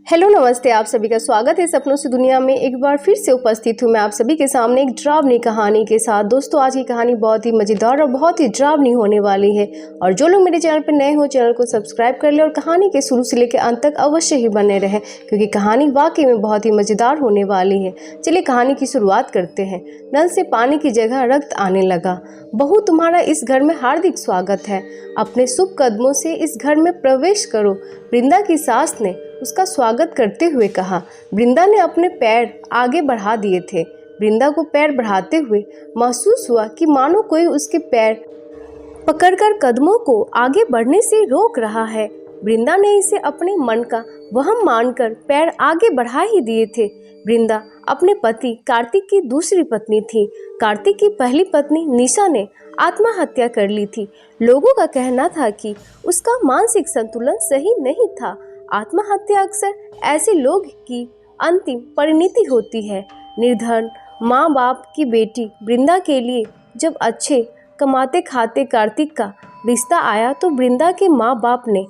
Hello नमस्ते, आप सभी का स्वागत है सपनों से दुनिया में। एक बार फिर से उपस्थित हूँ मैं आप सभी के सामने एक डरावनी कहानी के साथ। दोस्तों, आज की कहानी बहुत ही मज़ेदार और बहुत ही डरावनी होने वाली है। और जो लोग मेरे चैनल पर नए हो, चैनल को सब्सक्राइब कर ले और कहानी के शुरू से लेकर अंत तक अवश्य ही बने रहें, क्योंकि कहानी वाकई में बहुत ही मज़ेदार होने वाली है। चलिए कहानी की शुरुआत करते हैं। नल से पानी की जगह रक्त आने लगा। बहू, तुम्हारा इस घर में हार्दिक स्वागत है। अपने शुभ कदमों से इस घर में प्रवेश करो, वृंदा की सास ने उसका स्वागत करते हुए कहा। वृंदा ने अपने पैर आगे बढ़ा दिए थे। वृंदा को पैर बढ़ाते हुए महसूस हुआ कि मानो कोई उसके पैर पकड़कर कदमों को आगे बढ़ने से रोक रहा है। वृंदा ने इसे अपने मन का वहम मानकर पैर आगे बढ़ा ही दिए थे। वृंदा अपने पति कार्तिक की दूसरी पत्नी थी। कार्तिक की पहली पत्नी निशा ने आत्महत्या कर ली थी। लोगों का कहना था कि उसका मानसिक संतुलन सही नहीं था। आत्महत्या अक्सर ऐसे लोग की अंतिम परिणति होती है। निर्धन माँ बाप की बेटी वृंदा के लिए जब अच्छे कमाते खाते कार्तिक का रिश्ता आया तो वृंदा के माँ बाप ने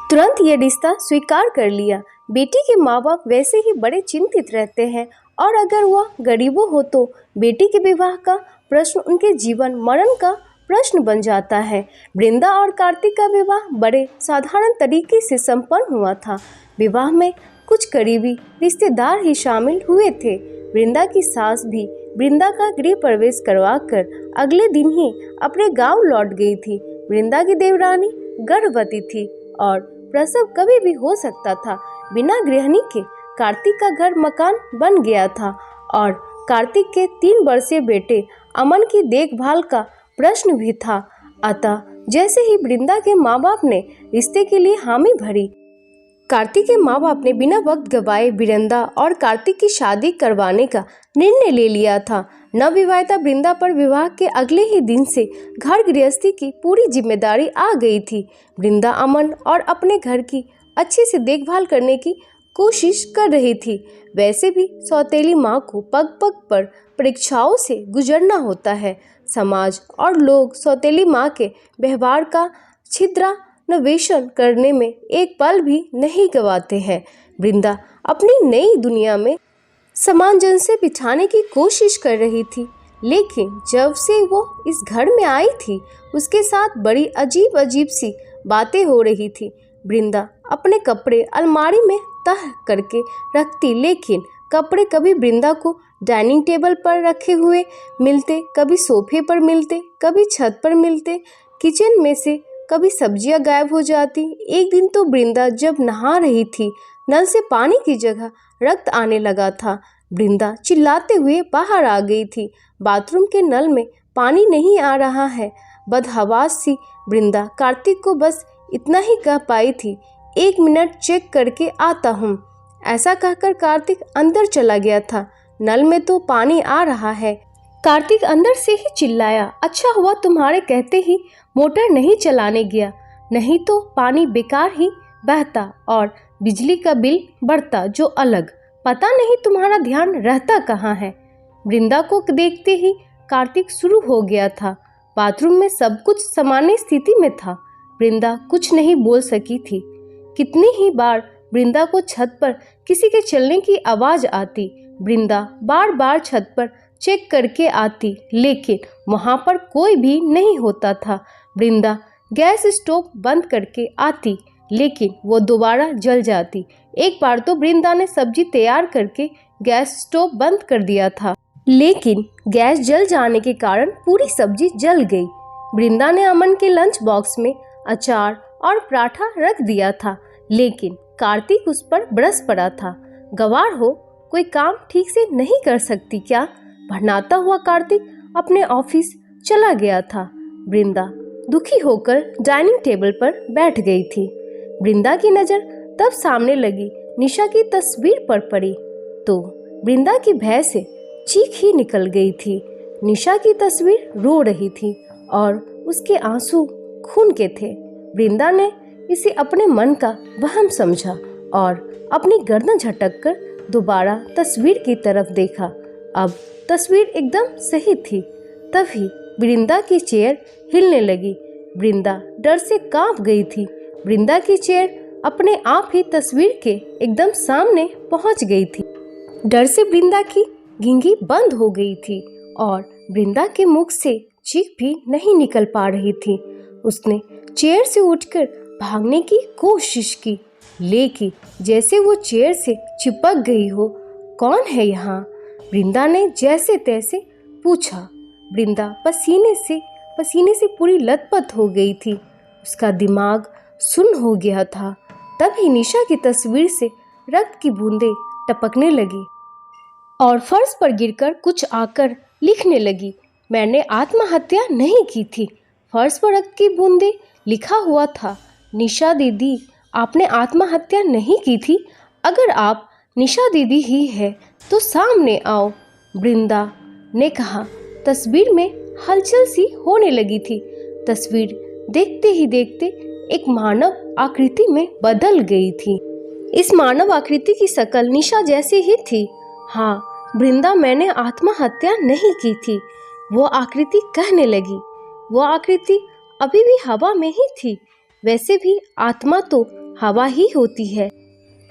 तुरंत ये रिश्ता स्वीकार कर लिया। बेटी के माँ बाप वैसे ही बड़े चिंतित रहते हैं, और अगर वह गरीबों हो तो बेटी के विवाह का प्रश्न उनके जीवन मरण का प्रश्न बन जाता है। वृंदा और कार्तिक का विवाह बड़े साधारण तरीके से संपन्न हुआ था। विवाह में कुछ करीबी रिश्तेदार ही शामिल हुए थे। वृंदा की सास भी वृंदा का गृह प्रवेश करवाकर अगले दिन ही अपने गांव लौट गई थी। वृंदा की देवरानी गर्भवती थी और प्रसव कभी भी हो सकता था। बिना गृहिणी के कार्तिक का घर मकान बन गया था और कार्तिक के 3 वर्षीय बेटे अमन की देखभाल का प्रश्न भी था। अतः जैसे ही वृंदा के माँ बाप ने रिश्ते के लिए हामी भरी, कार्तिक के माँ बाप ने बिना वक्त गवाए वृंदा और कार्तिक की शादी करवाने का निर्णय ले लिया था। नवविवाहिता वृंदा पर विवाह के अगले ही दिन से घर गृहस्थी की पूरी जिम्मेदारी आ गई थी। वृंदा अमन और अपने घर की अच्छे से देखभाल करने की कोशिश कर रही थी। वैसे भी सौतेली माँ को पग पग पर परीक्षाओं से गुजरना होता है। समाज और लोग सौतेली माँ के व्यवहार का छिद्रान्वेषण करने में एक पल भी नहीं गवाते हैं। वृंदा अपनी नई दुनिया में सामंजस्य बिठाने की कोशिश कर रही थी, लेकिन जब से वो इस घर में आई थी उसके साथ बड़ी अजीब अजीब सी बातें हो रही थी। वृंदा अपने कपड़े अलमारी में तह करके रखती, लेकिन कपड़े कभी वृंदा को डाइनिंग टेबल पर रखे हुए मिलते, कभी सोफे पर मिलते, कभी छत पर मिलते। किचन में से कभी सब्जियां गायब हो जाती। एक दिन तो वृंदा जब नहा रही थी, नल से पानी की जगह रक्त आने लगा था। वृंदा चिल्लाते हुए बाहर आ गई थी। बाथरूम के नल में पानी नहीं आ रहा है। बदहवास सी वृंदा कार्तिक को बस इतना ही कह पाई थी, 1 मिनट चेक करके आता हूँ। ऐसा कहकर कार्तिक अंदर चला गया था। नल में तो पानी आ रहा है। कार्तिक अंदर से ही चिल्लाया, अच्छा हुआ तुम्हारे कहते ही मोटर नहीं चलाने गया, नहीं तो पानी बेकार ही बहता और बिजली का बिल बढ़ता जो अलग। पता नहीं तुम्हारा ध्यान रहता कहाँ है। वृंदा को देखते ही कार्तिक शुरू हो गया था। बाथरूम में सब कुछ सामान्य स्थिति में था। वृंदा कुछ नहीं बोल सकी थी। कितनी ही बार वृंदा को छत पर किसी के चलने की आवाज आती। वृंदा बार बार छत पर चेक करके आती, लेकिन वहां पर कोई भी नहीं होता था। वृंदा गैस स्टोव बंद करके आती, लेकिन वो दोबारा जल जाती। एक बार तो वृंदा ने सब्जी तैयार करके गैस स्टोव बंद कर दिया था, लेकिन गैस जल जाने के कारण पूरी सब्जी जल गई। वृंदा ने अमन के लंच बॉक्स में अचार और पराठा रख दिया था, लेकिन कार्तिक उस पर बरस पड़ा था। गवार हो, कोई काम ठीक से नहीं कर सकती क्या? भरनाता हुआ कार्तिक अपने ऑफिस चला गया था। वृंदा दुखी होकर डाइनिंग टेबल पर बैठ गई थी। वृंदा की नज़र तब सामने लगी निशा की तस्वीर पर पड़ी तो वृंदा की भय से चीख ही निकल गई थी। निशा की तस्वीर रो रही थी और उसके आंसू खून के थे। वृंदा ने इसे अपने मन का वहम समझा और अपनी गर्दन झटक कर दोबारा तस्वीर की तरफ देखा। अब तस्वीर एकदम सही थी। तभी वृंदा की चेयर हिलने लगी। वृंदा डर से कांप गई थी। वृंदा की चेयर अपने आप ही तस्वीर के एकदम सामने पहुंच गई थी। डर से वृंदा की घिंगी बंद हो गई थी और वृंदा के मुख से चीख भी नहीं निकल पा रही थी। उसने चेयर से उठकर भागने की कोशिश की, लेकिन जैसे वो चेयर से चिपक गई हो। कौन है यहाँ? वृंदा ने जैसे तैसे पूछा। वृंदा पसीने से पूरी लथपथ हो गई थी। उसका दिमाग सुन्न हो गया था। तभी निशा की तस्वीर से रक्त की बूंदें टपकने लगी और फर्श पर गिरकर कुछ आकर लिखने लगी। मैंने आत्महत्या नहीं की थी। फर्श पर रक्त की बूंदें लिखा हुआ था। निशा दीदी, आपने आत्महत्या नहीं की थी। अगर आप निशा दीदी ही है तो सामने आओ, वृंदा ने कहा। तस्वीर में हलचल सी होने लगी थी। तस्वीर देखते ही देखते एक मानव आकृति में बदल गई थी। इस मानव आकृति की शक्ल निशा जैसी ही थी। हाँ वृंदा, मैंने आत्महत्या नहीं की थी, वो आकृति कहने लगी। वो आकृति अभी भी हवा में ही थी। वैसे भी आत्मा तो हवा ही होती है।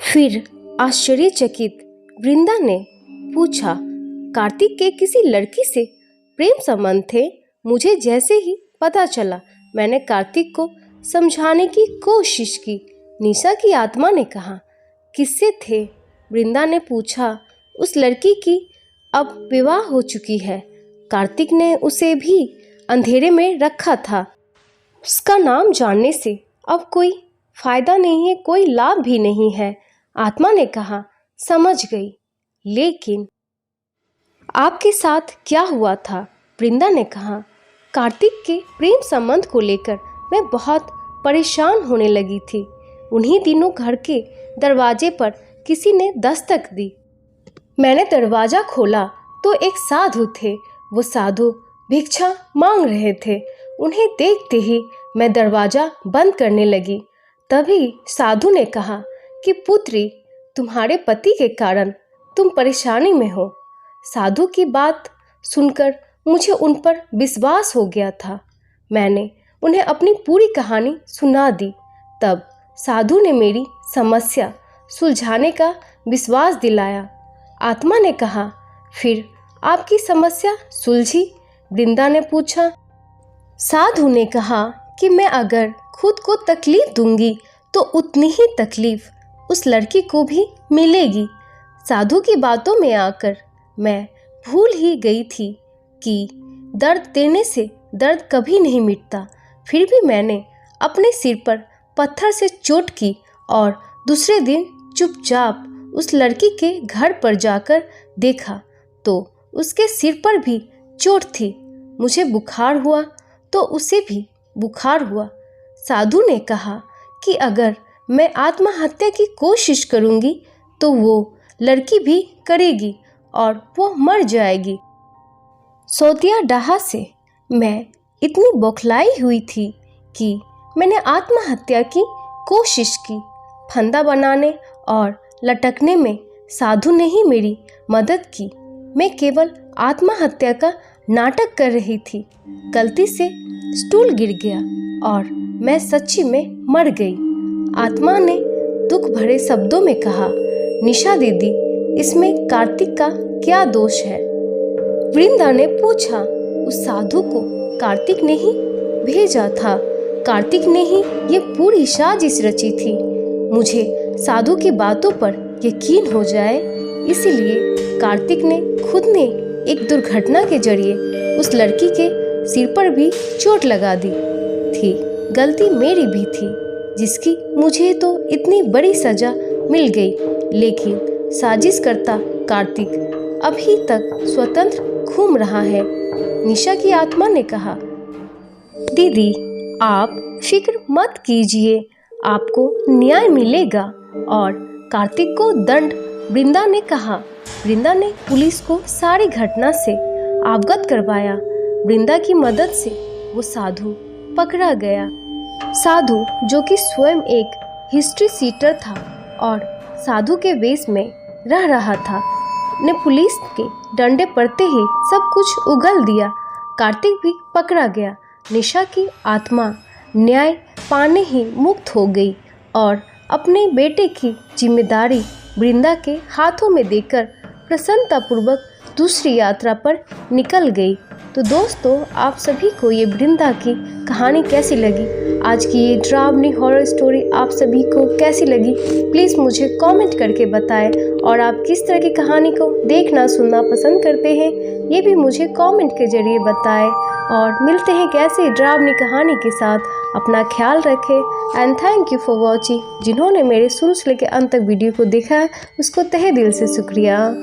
फिर आश्चर्यचकित वृंदा ने पूछा, कार्तिक के किसी लड़की से प्रेम संबंध थे? मुझे जैसे ही पता चला मैंने कार्तिक को समझाने की कोशिश की। निशा की आत्मा ने कहा। किससे थे? वृंदा ने पूछा। उस लड़की की अब विवाह हो चुकी है। कार्तिक ने उसे भी अंधेरे में रखा था। उसका नाम जानने से अब कोई फायदा नहीं है, कोई लाभ भी नहीं है। आत्मा ने कहा। समझ गई, लेकिन आपके साथ क्या हुआ था? वृंदा ने कहा। कार्तिक के प्रेम संबंध को लेकर मैं बहुत परेशान होने लगी थी। उन्हीं दिनों घर के दरवाजे पर किसी ने दस्तक दी। मैंने दरवाजा खोला तो एक साधु थे। वो साधु भिक्षा मांग रहे थे। उन्हें देखते ही मैं दरवाजा बंद करने लगी। तभी साधु ने कहा कि पुत्री, तुम्हारे पति के कारण तुम परेशानी में हो। साधु की बात सुनकर मुझे उन पर विश्वास हो गया था। मैंने उन्हें अपनी पूरी कहानी सुना दी। तब साधु ने मेरी समस्या सुलझाने का विश्वास दिलाया। आत्मा ने कहा। फिर आपकी समस्या सुलझी? वृंदा ने पूछा। साधु ने कहा कि मैं अगर खुद को तकलीफ दूंगी तो उतनी ही तकलीफ उस लड़की को भी मिलेगी। साधु की बातों में आकर मैं भूल ही गई थी कि दर्द देने से दर्द कभी नहीं मिटता। फिर भी मैंने अपने सिर पर पत्थर से चोट की और दूसरे दिन चुपचाप उस लड़की के घर पर जाकर देखा तो उसके सिर पर भी चोट थी। मुझे बुखार हुआ तो उसे भी बुखार हुआ। साधु ने कहा कि अगर मैं आत्महत्या की कोशिश करूंगी तो वो लड़की भी करेगी और वो मर जाएगी। सोतिया डहा से मैं इतनी बौखलाई हुई थी कि मैंने आत्महत्या की कोशिश की। फंदा बनाने और लटकने में साधु ने ही मेरी मदद की। मैं केवल आत्महत्या का नाटक कर रही थी। गलती से स्टूल गिर गया और मैं सच्ची में मर गई। आत्मा ने दुख भरे शब्दों में कहा। निशा दीदी, इसमें कार्तिक का क्या दोष है? वृंदा ने पूछा। उस साधु को कार्तिक ने ही भेजा था। कार्तिक ने ही ये पूरी साजिश रची थी। मुझे साधु की बातों पर यकीन हो जाए, इसलिए कार्तिक ने खुद ने एक दुर्घटना के जरिए उस लड़की के सिर पर भी चोट लगा दी थी। गलती मेरी भी थी, जिसकी मुझे तो इतनी बड़ी सजा मिल गई। लेकिन साजिश करता कार्तिक अभी तक स्वतंत्र घूम रहा है। निशा की आत्मा ने कहा। दीदी, आप फिक्र मत कीजिए, आपको न्याय मिलेगा और कार्तिक को दंड। वृंदा ने कहा। वृंदा ने पुलिस को सारी घटना से अवगत करवाया। वृंदा की मदद से वो साधु पकड़ा गया। साधु, जो कि स्वयं एक हिस्ट्री सीटर था और साधु के वेश में रह रहा था, ने पुलिस के डंडे पड़ते ही सब कुछ उगल दिया। कार्तिक भी पकड़ा गया। निशा की आत्मा न्याय पाने ही मुक्त हो गई और अपने बेटे की जिम्मेदारी वृंदा के हाथों में देकर प्रसन्नतापूर्वक दूसरी यात्रा पर निकल गई। तो दोस्तों, आप सभी को ये वृंदा की कहानी कैसी लगी? आज की ये डरावनी हॉरर स्टोरी आप सभी को कैसी लगी? प्लीज़ मुझे कमेंट करके बताएं। और आप किस तरह की कहानी को देखना सुनना पसंद करते हैं, ये भी मुझे कमेंट के जरिए बताएं। और मिलते हैं कैसे डरावनी कहानी के साथ। अपना ख्याल रखें and thank you for watching. जिन्होंने मेरे शुरू से लेकर अंत तक वीडियो को देखा है, उसको तहे दिल से शुक्रिया।